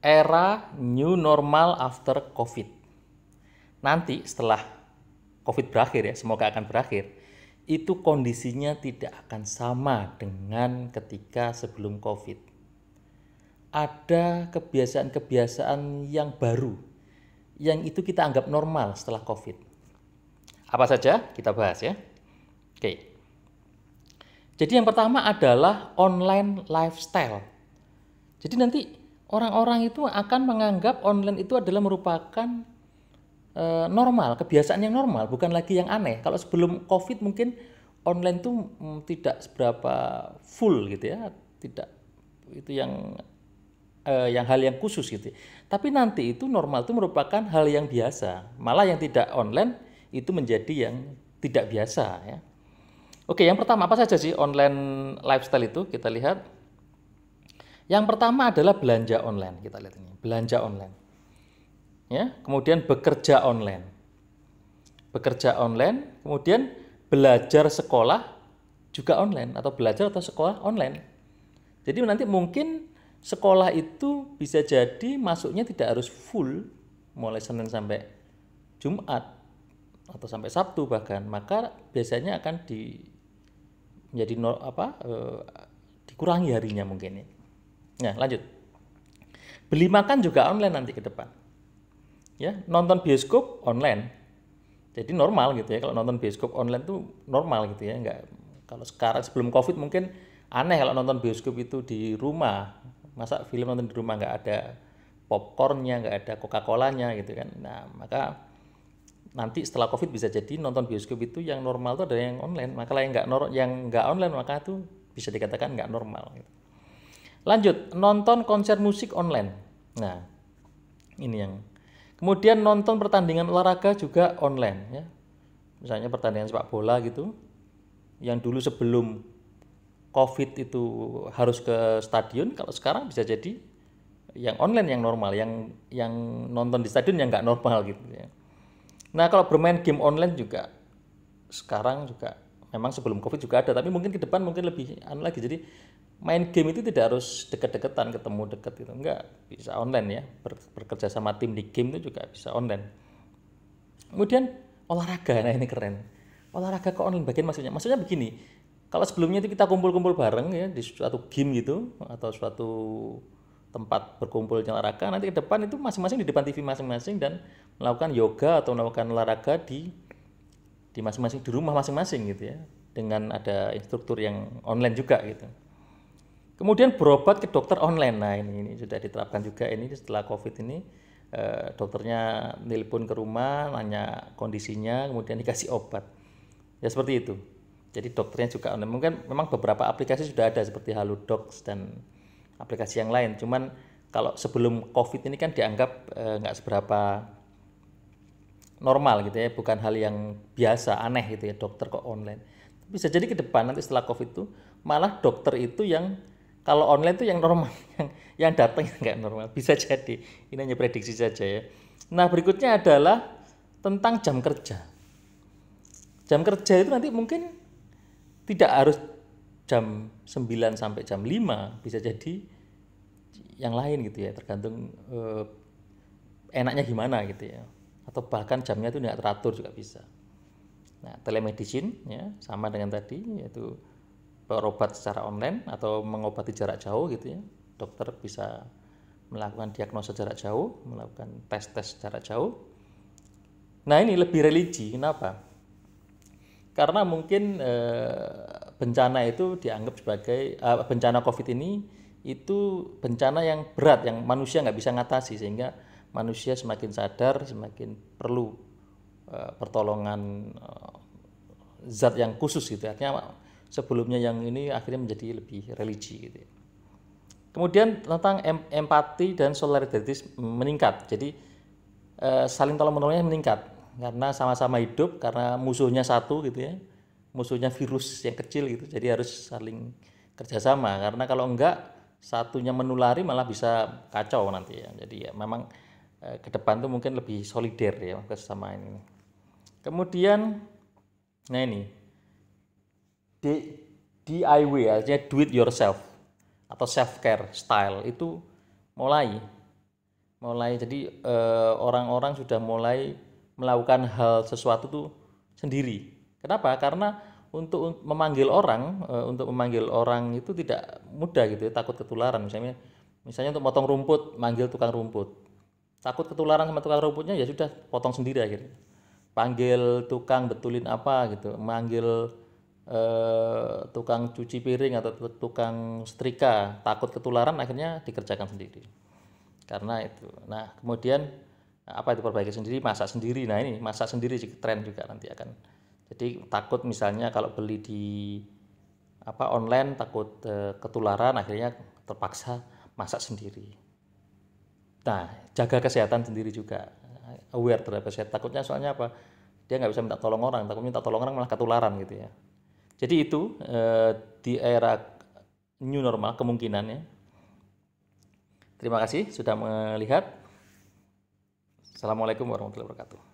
era new normal after COVID. Nanti setelah COVID berakhir ya, semoga akan berakhir, itu kondisinya tidak akan sama dengan ketika sebelum COVID. Ada kebiasaan-kebiasaan yang baru, yang itu kita anggap normal setelah COVID. Apa saja? Kita bahas ya. Oke. Jadi yang pertama adalah online lifestyle. Jadi nanti orang-orang itu akan menganggap online itu adalah merupakan normal, kebiasaan yang normal, bukan lagi yang aneh. Kalau sebelum COVID mungkin online itu tidak seberapa full gitu ya, tidak itu yang hal yang khusus gitu. Tapi nanti itu normal itu merupakan hal yang biasa. Malah yang tidak online itu menjadi yang tidak biasa ya. Oke, yang pertama apa saja sih online lifestyle itu? Kita lihat. Yang pertama adalah belanja online. Kita lihat ini, belanja online. Ya, kemudian bekerja online. Bekerja online, kemudian belajar sekolah juga online atau belajar atau sekolah online. Jadi nanti mungkin sekolah itu bisa jadi masuknya tidak harus full mulai Senin sampai Jumat atau sampai Sabtu bahkan, maka biasanya akan menjadi dikurangi harinya mungkin ya. Nah, lanjut. Beli makan juga online nanti ke depan. Ya, nonton bioskop online. Jadi normal gitu ya, kalau nonton bioskop online tuh normal gitu ya, enggak kalau sekarang sebelum Covid mungkin aneh kalau nonton bioskop itu di rumah. Masa film nonton di rumah nggak ada popcornnya, nggak ada Coca-Colanya gitu kan. Nah, maka nanti setelah Covid bisa jadi nonton bioskop itu yang normal tuh ada yang online. Maka yang nggak online maka itu bisa dikatakan nggak normal gitu. Lanjut, nonton konser musik online. Nah, ini yang kemudian nonton pertandingan olahraga juga online ya. Misalnya pertandingan sepak bola gitu. Yang dulu sebelum Covid itu harus ke stadion, kalau sekarang bisa jadi yang online yang normal, yang nonton di stadion yang nggak normal gitu ya. Nah, kalau bermain game online juga sekarang juga memang sebelum Covid juga ada, tapi mungkin ke depan mungkin lebih lagi. Jadi main game itu tidak harus deket-deketan ketemu deket gitu, enggak, bisa online ya, bekerja sama tim di game itu juga bisa online. Kemudian olahraga, nah ini keren, olahraga ke online bagian maksudnya begini, kalau sebelumnya itu kita kumpul-kumpul bareng ya di suatu game gitu atau suatu tempat berkumpulnya olahraga, nanti ke depan itu masing-masing di depan TV masing-masing dan melakukan yoga atau melakukan olahraga di masing-masing di rumah masing-masing gitu ya, dengan ada instruktur yang online juga gitu. Kemudian berobat ke dokter online. Nah, ini sudah diterapkan juga ini setelah Covid ini, dokternya nelpon ke rumah, nanya kondisinya, kemudian dikasih obat. Ya seperti itu. Jadi dokternya juga online. Mungkin memang beberapa aplikasi sudah ada seperti Halodocs dan aplikasi yang lain. Cuman kalau sebelum Covid ini kan dianggap nggak seberapa normal gitu ya, bukan hal yang biasa, aneh gitu ya, dokter kok online. Bisa jadi ke depan nanti setelah Covid itu malah dokter itu yang kalau online itu yang normal, yang datang yang nggak normal, bisa jadi. Ini hanya prediksi saja ya. Nah, berikutnya adalah tentang jam kerja. Jam kerja itu nanti mungkin tidak harus jam 9 sampai jam 5, bisa jadi yang lain gitu ya, tergantung enaknya gimana gitu ya. Atau bahkan jamnya itu tidak teratur juga bisa. Nah, telemedicine ya, sama dengan tadi, yaitu berobat secara online atau mengobati jarak jauh gitu ya. Dokter bisa melakukan diagnosa jarak jauh, melakukan tes-tes jarak jauh. Nah, ini lebih religi. Kenapa? Karena mungkin bencana itu dianggap sebagai bencana Covid ini itu bencana yang berat yang manusia nggak bisa ngatasi, sehingga manusia semakin sadar, semakin perlu pertolongan zat yang khusus gitu. Artinya sebelumnya yang ini akhirnya menjadi lebih religi gitu ya. Kemudian tentang empati dan solidaritas meningkat. Jadi saling tolong menolongnya meningkat karena sama-sama hidup, karena musuhnya satu gitu ya. Musuhnya virus yang kecil gitu. Jadi harus saling kerjasama, karena kalau enggak satunya menulari malah bisa kacau nanti ya. Jadi ya memang ke depan tuh mungkin lebih solider ya kesamaan ini. Kemudian nah ini DIY artinya do it yourself atau self care style itu mulai jadi orang-orang sudah mulai melakukan hal sesuatu tuh sendiri. Kenapa? Karena untuk memanggil orang itu tidak mudah gitu ya, takut ketularan. Misalnya untuk potong rumput, manggil tukang rumput. Takut ketularan sama tukang rumputnya, ya sudah potong sendiri akhirnya. Panggil tukang betulin apa gitu, manggil tukang cuci piring atau tukang setrika, takut ketularan akhirnya dikerjakan sendiri. Karena itu. Nah, kemudian apa itu perbaiki sendiri, masak sendiri. Nah, ini masak sendiri sih tren juga nanti akan. Jadi takut misalnya kalau beli di online takut ketularan, akhirnya terpaksa masak sendiri. Nah, jaga kesehatan sendiri juga, aware terhadap kesehatan. Takutnya soalnya apa? Dia nggak bisa minta tolong orang, takut minta tolong orang malah ketularan gitu ya. Jadi itu di era new normal kemungkinannya. Terima kasih sudah melihat. Assalamualaikum warahmatullahi wabarakatuh.